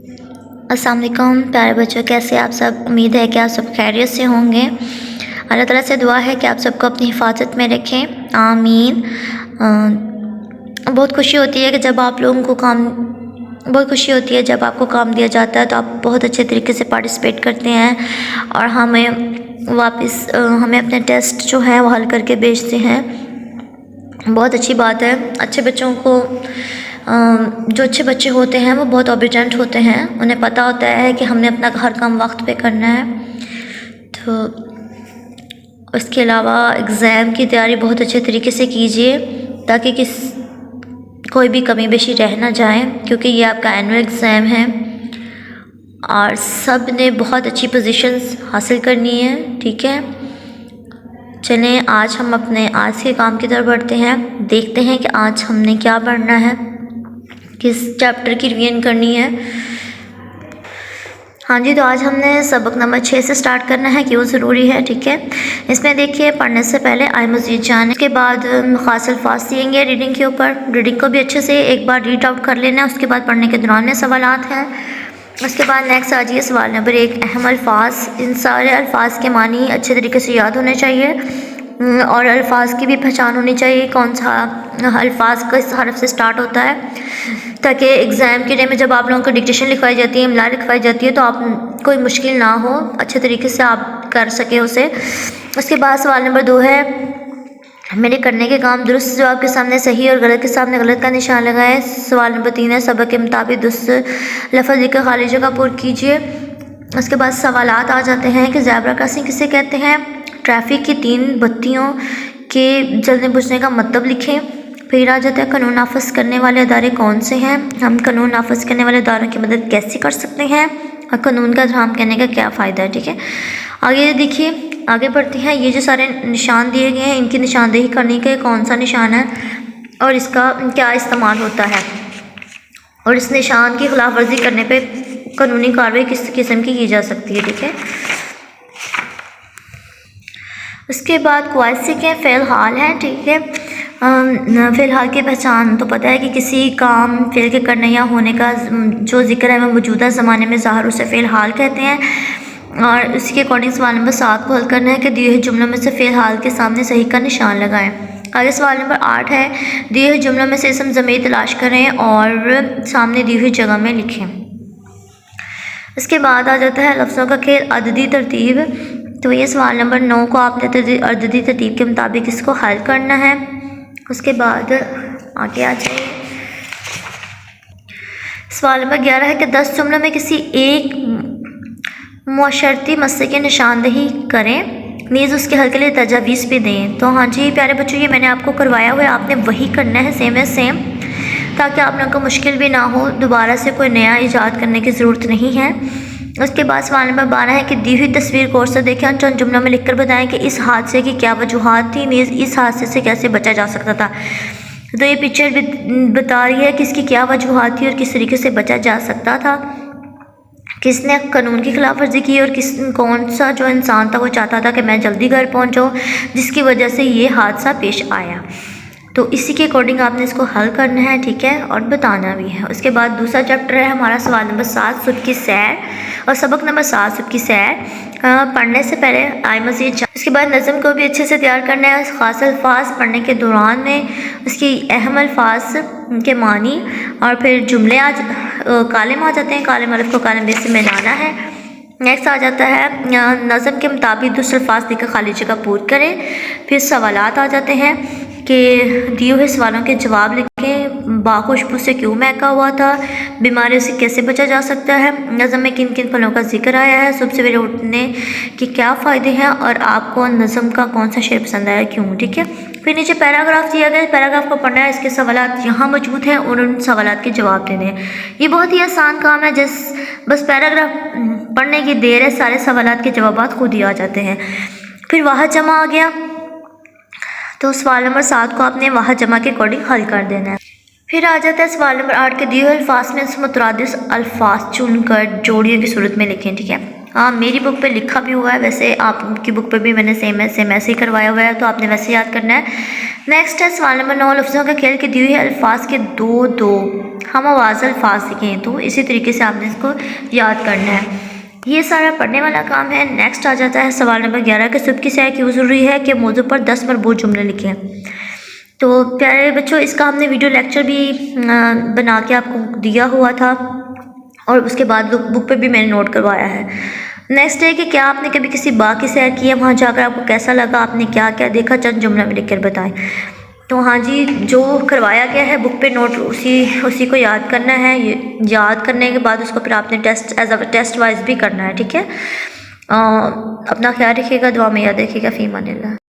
अस्सलाम वालेकुम प्यारे बच्चों, कैसे आप सब। उम्मीद है कि आप सब खैरियत से होंगे। अल्लाह ताला से दुआ है कि आप सबको अपनी हिफाजत में रखें, आमीन। बहुत खुशी होती है कि जब आप लोगों को बहुत खुशी होती है जब आपको काम दिया जाता है तो आप बहुत अच्छे तरीके से पार्टिसिपेट करते हैं और हमें अपने टेस्ट जो है वो हल करके भेजते हैं। बहुत अच्छी बात है। अच्छे बच्चों को जो अच्छे बच्चे होते हैं वो बहुत ओबीडिएंट होते हैं, उन्हें पता होता है कि हमने अपना हर काम वक्त पे करना है। तो उसके अलावा एग्ज़ाम की तैयारी बहुत अच्छे तरीके से कीजिए ताकि कोई भी कमी बेशी रह ना जाए, क्योंकि ये आपका एनुअल एग्ज़ाम है और सब ने बहुत अच्छी पोजीशंस हासिल करनी है। ठीक है, चलें आज हम अपने आज के काम की तरफ बढ़ते हैं। देखते हैं कि आज हमने क्या पढ़ना है, किस चैप्टर की रिवीजन करनी है। हाँ जी, तो आज हमने सबक नंबर 6 से स्टार्ट करना है, क्यों ज़रूरी है। ठीक है, इसमें देखिए पढ़ने से पहले आए मज़ीद जाने के बाद ख़ास अल्फाज दिएंगे रीडिंग के ऊपर। रीडिंग को भी अच्छे से एक बार रीड आउट कर लेना है, उसके बाद पढ़ने के दौरान में सवालात हैं। उसके बाद नेक्स्ट आ जाइए सवाल नंबर 1, अहम अल्फाज। इन सारे अल्फाज के मानी अच्छे तरीके से याद होने चाहिए और अल्फाज की भी पहचान होनी चाहिए, कौन सा अल्फाज किस हरफ से स्टार्ट होता है, ताकि एग्ज़ाम के टाइम में जब आप लोगों को डिक्टेशन लिखवाई जाती है, इमला लिखवाई जाती है, तो आप कोई मुश्किल ना हो, अच्छे तरीके से आप कर सकें उसे। उसके बाद सवाल नंबर 2 है, मेरे करने के काम दुरुस्त जवाब के सामने सही और गलत के सामने गलत का निशान लगाएं। सवाल नंबर 3 है, सबक के मुताबिक दुरुस्त लफ्ज़ लिखकर खाली जगह पूर्ण कीजिए। उसके बाद सवालात आ जाते हैं कि ज़ेब्रा क्रॉसिंग किसे कहते हैं, ट्रैफिक की 3 बत्तियों के जलने बुझने का मतलब लिखें। फिर आ जाता है कानून नाफिज करने वाले अदारे कौन से हैं, हम कानून नाफिज करने वाले अदारों की मदद कैसे कर सकते हैं और कानून का एहतराम करने का क्या फ़ायदा है। ठीक है, आगे देखिए, आगे बढ़ते हैं। ये जो सारे निशान दिए गए हैं, इनकी निशानदेही करने के कौन सा निशान है और इसका क्या इस्तेमाल होता है, और इस निशान की खिलाफ वर्जी करने पे कानूनी कार्रवाई किस किस्म की जा सकती है। ठीक है, उसके बाद क्वाइस सीखें, फ़िलहाल है। ठीक है, फ़िलहाल की पहचान तो पता है कि किसी काम फ़िल के करने या होने का जो जिक्र है वह मौजूदा ज़माने में ज़ाहिर उसे फ़िलहाल कहते हैं। और उसके अकॉर्डिंग सवाल नंबर 7 को हल करना है कि दिए हुए जुमलों में से फ़िलहाल के सामने सही का निशान लगाएं। आगे सवाल नंबर 8 है, दिए हुए जुमलों में से इसम ज़मीर तलाश करें और सामने दी हुई जगह में लिखें। इसके बाद आ जाता है लफ्ज़ों का खेल, अददी तरतीब। तो ये सवाल नंबर 9 को आपने अददी तरतीब के मुताबिक इसको हल करना है। उसके बाद आगे आ जाइए, सवाल नंबर 11 है कि 10 जुमलों में किसी एक मुशर्रती मसले की निशानदेही करें, नीज़ उसके हल के लिए तजावीज़ भी दें। तो हाँ जी प्यारे बच्चों, ये मैंने आपको करवाया हुआ है, आपने वही करना है सेम एज सेम, ताकि आप लोगों को मुश्किल भी ना हो, दोबारा से कोई नया ईजाद करने की ज़रूरत नहीं है। उसके बाद सवाल नंबर 12 है कि दी हुई तस्वीर गौर से देखें और चंद जुमलों में लिखकर बताएं कि इस हादसे की क्या वजूहात थी, नीज़ इस हादसे से कैसे बचा जा सकता था। तो ये पिक्चर बता रही है कि इसकी क्या वजूहात थी और किस तरीके से बचा जा सकता था, किसने कानून की खिलाफ वर्जी की और कौन सा जो इंसान था वो चाहता था कि मैं जल्दी घर पहुंच जाऊँ, जिसकी वजह से ये हादसा पेश आया। तो इसी के अकॉर्डिंग आपने इसको हल करना है। ठीक है, और बताना भी है। उसके बाद दूसरा चैप्टर है हमारा सवाल नंबर 7, सुबह की सैर, और सबक नंबर 7 सुबह की सैर। पढ़ने से पहले आए मज़ीद। इसके बाद नज़म को भी अच्छे से तैयार करना है, ख़ास अल्फाज पढ़ने के दौरान में उसकी अहम अल्फाज के मानी, और फिर जुमले कालिम आ जाते हैं, कालिम अलफ को कालिम बे से मिलाना है। नेक्स्ट आ जाता है नज़म के मुताबिक दूसरे अल्फाज देकर खाली जगह पूरी करें। फिर सवालात आ जाते हैं कि दिए हुए सवालों के जवाब लिखें, बाखुशबू से क्यों महका हुआ था, बीमारियों से कैसे बचा जा सकता है, नज़म में किन किन फलों का जिक्र आया है, सुबह सवेरे उठने के क्या फ़ायदे हैं, और आपको नज़म का कौन सा शेर पसंद आया, क्यों। ठीक है, फिर नीचे पैराग्राफ दिया गया, पैराग्राफ को पढ़ना है, इसके सवालात यहाँ मौजूद हैं और उन सवालात के जवाब देने हैं। ये बहुत ही आसान काम है, बस पैराग्राफ पढ़ने की देर है, सारे सवालात के जवाब खुद ही आ जाते हैं। फिर वाह जमा आ गया, तो सवाल नंबर 7 को आपने वाह जमा के अकॉर्डिंग हल कर देना है। फिर आ जाता है सवाल नंबर 8 के दिए हुए अल्फाज में मुतरादिस अल्फाज चुनकर जोड़ियों की सूरत में लिखें। ठीक है, हाँ मेरी बुक पे लिखा भी हुआ है, वैसे आपकी बुक पे भी मैंने सेम ऐसे ही करवाया हुआ है, तो आपने वैसे याद करना है। नेक्स्ट है सवाल नंबर 9, लफ्ज़ों का खेल के दिए हुए अल्फाज के दो हम आवाज़ अल्फाज सीखें। तो इसी तरीके से आपने इसको याद करना है। ये सारा पढ़ने वाला काम है। नेक्स्ट आ जाता है सवाल नंबर 11 कि सुबह की सैर क्यों ज़रूरी है कि मौजू पर 10 मरबूत जुमले लिखें। तो प्यारे बच्चों, इसका हमने वीडियो लेक्चर भी बना के आपको दिया हुआ था और उसके बाद बुक पे भी मैंने नोट करवाया है। नेक्स्ट है कि क्या आपने कभी किसी बाग की सैर की है, वहाँ जाकर आपको कैसा लगा, आपने क्या क्या देखा, चंद जुमला में लिख कर बताएं। तो हाँ जी, जो करवाया गया है बुक पे नोट उसी को याद करना है। याद करने के बाद उसको फिर आपने test as a test wise भी करना है, ठीक है। अपना ख्याल रखिएगा, दुआ में याद रखिएगा। फ़ी अमानिल्लाह।